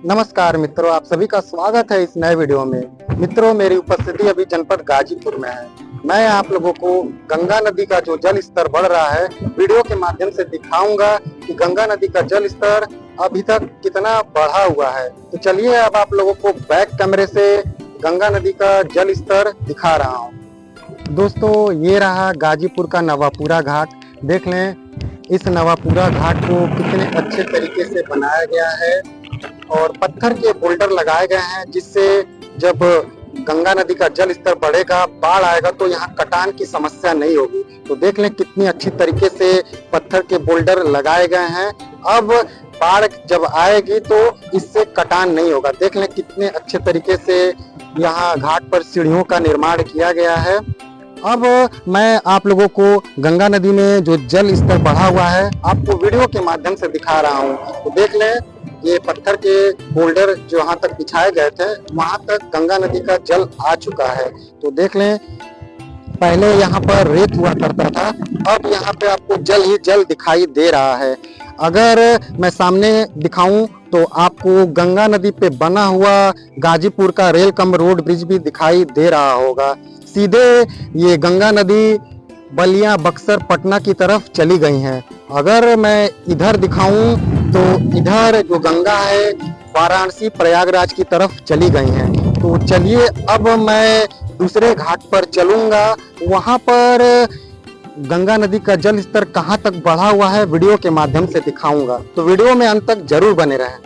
नमस्कार मित्रों, आप सभी का स्वागत है इस नए वीडियो में। मित्रों, मेरी उपस्थिति अभी जनपद गाजीपुर में है। मैं आप लोगों को गंगा नदी का जो जल स्तर बढ़ रहा है वीडियो के माध्यम से दिखाऊंगा कि गंगा नदी का जल स्तर अभी तक कितना बढ़ा हुआ है। तो चलिए अब आप लोगों को बैक कैमरे से गंगा नदी का जल स्तर दिखा रहा हूँ। दोस्तों, ये रहा गाजीपुर का नवापुरा घाट। देख लें इस नवापुरा घाट को कितने अच्छे तरीके से बनाया गया है और पत्थर के बोल्डर लगाए गए हैं, जिससे जब गंगा नदी का जल स्तर बढ़ेगा, बाढ़ आएगा तो यहाँ कटान की समस्या नहीं होगी। तो देख लें कितनी अच्छी तरीके से पत्थर के बोल्डर लगाए गए हैं। अब बाढ़ जब आएगी तो इससे कटान नहीं होगा। देख लें कितने अच्छे तरीके से यहाँ घाट पर सीढ़ियों का निर्माण किया गया है। अब मैं आप लोगों को गंगा नदी में जो जल स्तर बढ़ा हुआ है आपको वीडियो के माध्यम से दिखा रहा हूँ। तो देख लें ये पत्थर के बोल्डर जो यहाँ तक बिछाए गए थे वहां तक गंगा नदी का जल आ चुका है। तो देख लें पहले यहाँ पर रेत हुआ करता था, अब यहाँ पे आपको जल ही जल दिखाई दे रहा है। अगर मैं सामने दिखाऊं तो आपको गंगा नदी पे बना हुआ गाजीपुर का रेल कम रोड ब्रिज भी दिखाई दे रहा होगा। सीधे ये गंगा नदी बलिया, बक्सर, पटना की तरफ चली गई हैं। अगर मैं इधर दिखाऊं तो इधर जो गंगा है वाराणसी, प्रयागराज की तरफ चली गई हैं। तो चलिए अब मैं दूसरे घाट पर चलूंगा, वहां पर गंगा नदी का जल स्तर कहां तक बढ़ा हुआ है वीडियो के माध्यम से दिखाऊंगा। तो वीडियो में अंत तक जरूर बने रहें।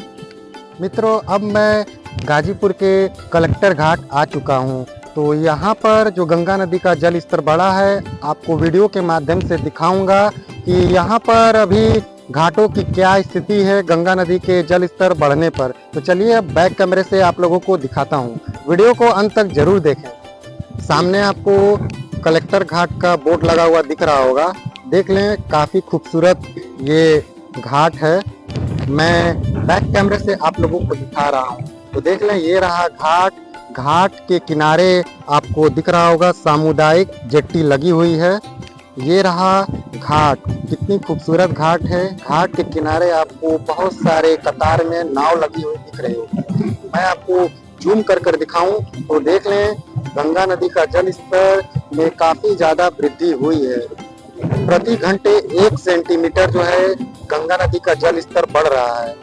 मित्रों, अब मैं गाजीपुर के कलेक्टर घाट आ चुका हूं। तो यहाँ पर जो गंगा नदी का जल स्तर बढ़ा है आपको वीडियो के माध्यम से दिखाऊंगा कि यहाँ पर अभी घाटों की क्या स्थिति है गंगा नदी के जल स्तर बढ़ने पर। तो चलिए अब बैक कैमरे से आप लोगों को दिखाता हूँ, वीडियो को अंत तक जरूर देखें। सामने आपको कलेक्टर घाट का बोर्ड लगा हुआ दिख रहा होगा। देख लें काफ़ी खूबसूरत ये घाट है। मैं बैक कैमरे से आप लोगों को दिखा रहा हूँ। तो देख लें ये रहा घाट। घाट के किनारे आपको दिख रहा होगा सामुदायिक जेट्टी लगी हुई है। ये रहा घाट, कितनी खूबसूरत घाट है। घाट के किनारे आपको बहुत सारे कतार में नाव लगी हुई दिख रही होगी। मैं आपको जूम कर दिखाऊं तो देख लें गंगा नदी का जल स्तर में काफी ज्यादा वृद्धि हुई है। प्रति घंटे 1 सेंटीमीटर जो है गंगा नदी का जल स्तर बढ़ रहा है।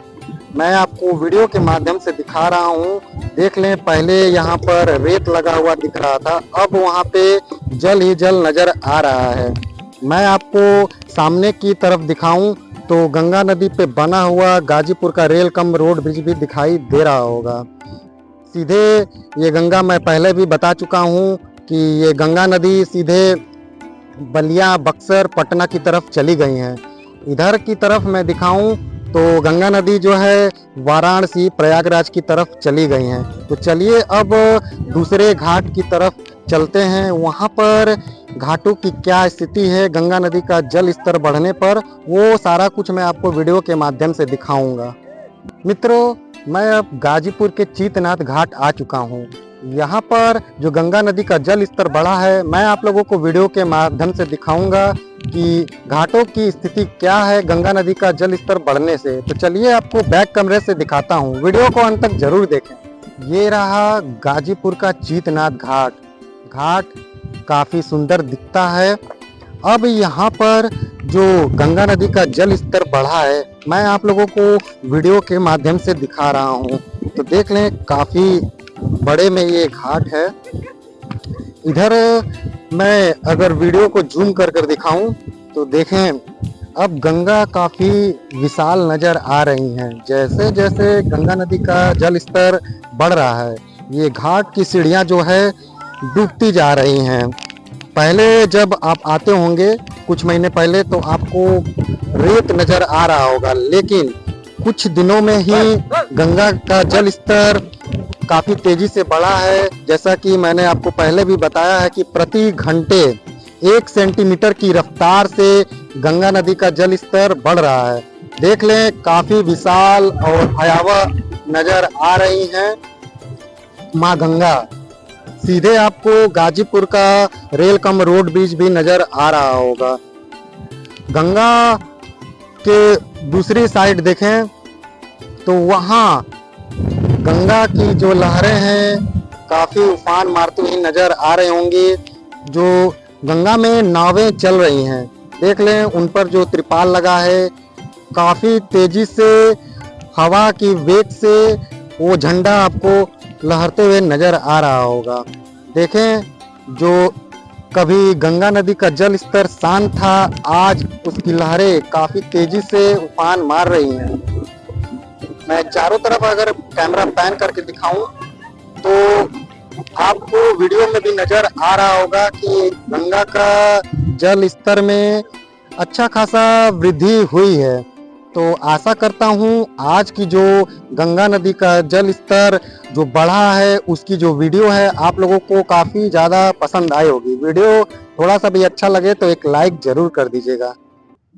मैं आपको वीडियो के माध्यम से दिखा रहा हूँ। देख लें पहले यहाँ पर रेत लगा हुआ दिख रहा था, अब वहाँ पे जल ही जल नजर आ रहा है। मैं आपको सामने की तरफ दिखाऊं तो गंगा नदी पे बना हुआ गाजीपुर का रेल कम रोड ब्रिज भी दिखाई दे रहा होगा। सीधे ये गंगा, मैं पहले भी बता चुका हूँ कि ये गंगा नदी सीधे बलिया, बक्सर, पटना की तरफ चली गई हैं। इधर की तरफ मैं दिखाऊं तो गंगा नदी जो है वाराणसी, प्रयागराज की तरफ चली गई हैं। तो चलिए अब दूसरे घाट की तरफ चलते हैं, वहाँ पर घाटों की क्या स्थिति है गंगा नदी का जल स्तर बढ़ने पर, वो सारा कुछ मैं आपको वीडियो के माध्यम से दिखाऊंगा। मित्रों, मैं अब गाजीपुर के चीतनाथ घाट आ चुका हूँ। यहाँ पर जो गंगा नदी का जल स्तर बढ़ा है मैं आप लोगों को वीडियो के माध्यम से दिखाऊंगा कि घाटों की स्थिति क्या है गंगा नदी का जल स्तर बढ़ने से। तो चलिए आपको बैक कैमरे से दिखाता हूँ, वीडियो को अंत तक जरूर देखें। ये रहा गाजीपुर का चीतनाथ घाट। घाट काफ़ी सुंदर दिखता है। अब यहाँ पर जो गंगा नदी का जल स्तर बढ़ा है मैं आप लोगों को वीडियो के माध्यम से दिखा रहा हूँ। तो देख लें काफ़ी बड़े में ये घाट है। इधर मैं अगर वीडियो को जूम कर दिखाऊं तो देखें अब गंगा काफ़ी विशाल नज़र आ रही हैं। जैसे जैसे गंगा नदी का जल स्तर बढ़ रहा है ये घाट की सीढ़ियाँ जो है डूबती जा रही हैं। पहले जब आप आते होंगे कुछ महीने पहले तो आपको रेत नज़र आ रहा होगा, लेकिन कुछ दिनों में ही गंगा का जल स्तर काफ़ी तेज़ी से बढ़ा है। जैसा कि मैंने आपको पहले भी बताया है कि प्रति घंटे 1 सेंटीमीटर की रफ्तार से गंगा नदी का जल स्तर बढ़ रहा है। देख लें काफ़ी विशाल और भयावह नज़र आ रही हैं माँ गंगा। सीधे आपको गाजीपुर का रेल कम रोड ब्रिज भी नज़र आ रहा होगा। गंगा के दूसरी साइड देखें तो वहाँ गंगा की जो लहरें हैं काफी उफान मारती हुई नजर आ रहे होंगे। जो गंगा में नावें चल रही हैं, देख लें उन पर जो त्रिपाल लगा है, काफी तेजी से हवा की वेग से वो झंडा आपको लहरते हुए नजर आ रहा होगा। देखें, जो कभी गंगा नदी का जल स्तर शांत था, आज उसकी लहरें काफी तेजी से उफान मार रही हैं। मैं चारों तरफ अगर कैमरा पैन करके दिखाऊं तो आपको वीडियो में भी नजर आ रहा होगा कि गंगा का जल स्तर में अच्छा खासा वृद्धि हुई है। तो आशा करता हूं आज की जो गंगा नदी का जल स्तर जो बढ़ा है उसकी जो वीडियो है आप लोगों को काफी ज्यादा पसंद आई होगी। वीडियो थोड़ा सा भी अच्छा लगे तो एक लाइक जरूर कर दीजिएगा।